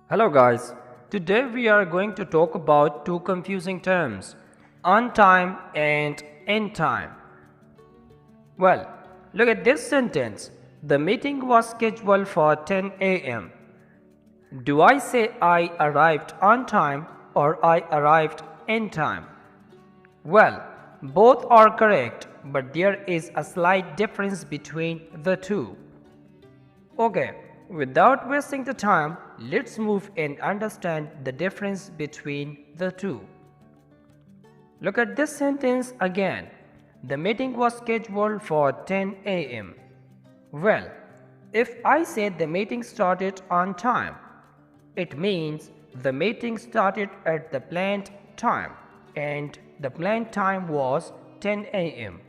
Hello guys, today we are going to talk about two confusing terms, on time and in time. Well, look at this sentence. The meeting was scheduled for 10 a.m. Do I say I arrived on time or I arrived in time? Well, both are correct, but there is a slight difference between the two. Okay, without wasting the time, let's move and understand the difference between the two. Look at this sentence again. The meeting was scheduled for 10 a.m. Well, if I say the meeting started on time, it means the meeting started at the planned time and the planned time was 10 a.m.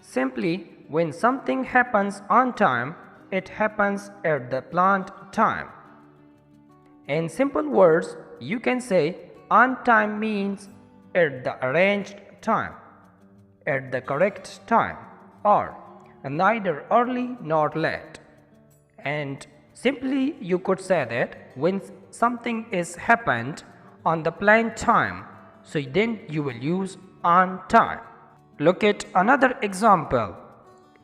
Simply, when something happens on time, it happens at the planned time. In simple words, you can say on time means at the arranged time, at the correct time, or neither early nor late. And simply you could say that when something is happened on the planned time, so then you will use on time. Look at another example.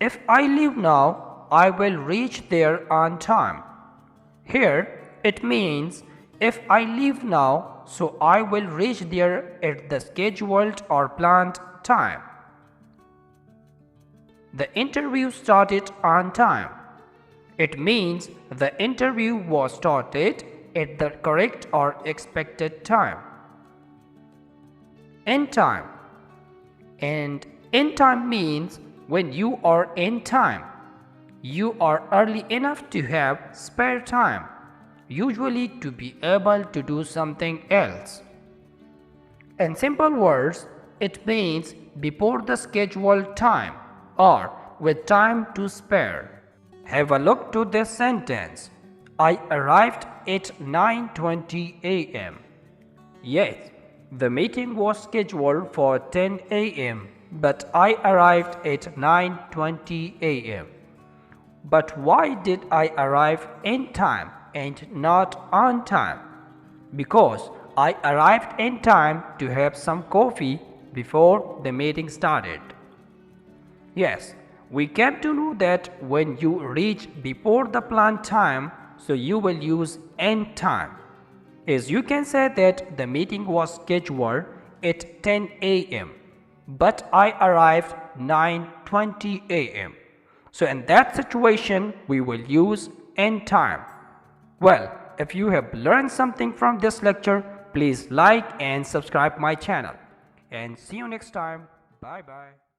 If I leave now, I will reach there on time. Here it means if I leave now, so I will reach there at the scheduled or planned time. The interview started on time. It means the interview was started at the correct or expected time. In time. And in time means when you are in time. You are early enough to have spare time, usually to be able to do something else. In simple words, it means before the scheduled time or with time to spare. Have a look to this sentence. I arrived at 9:20 a.m. Yes, the meeting was scheduled for 10 a.m., but I arrived at 9:20 a.m. But why did I arrive in time and not on time? Because I arrived in time to have some coffee before the meeting started. Yes, we came to know that when you reach before the planned time, so you will use in time. As you can say that the meeting was scheduled at 10 a.m. but I arrived 9:20 a.m. So in that situation, we will use in time. Well, if you have learned something from this lecture, please like and subscribe my channel. And see you next time. Bye bye.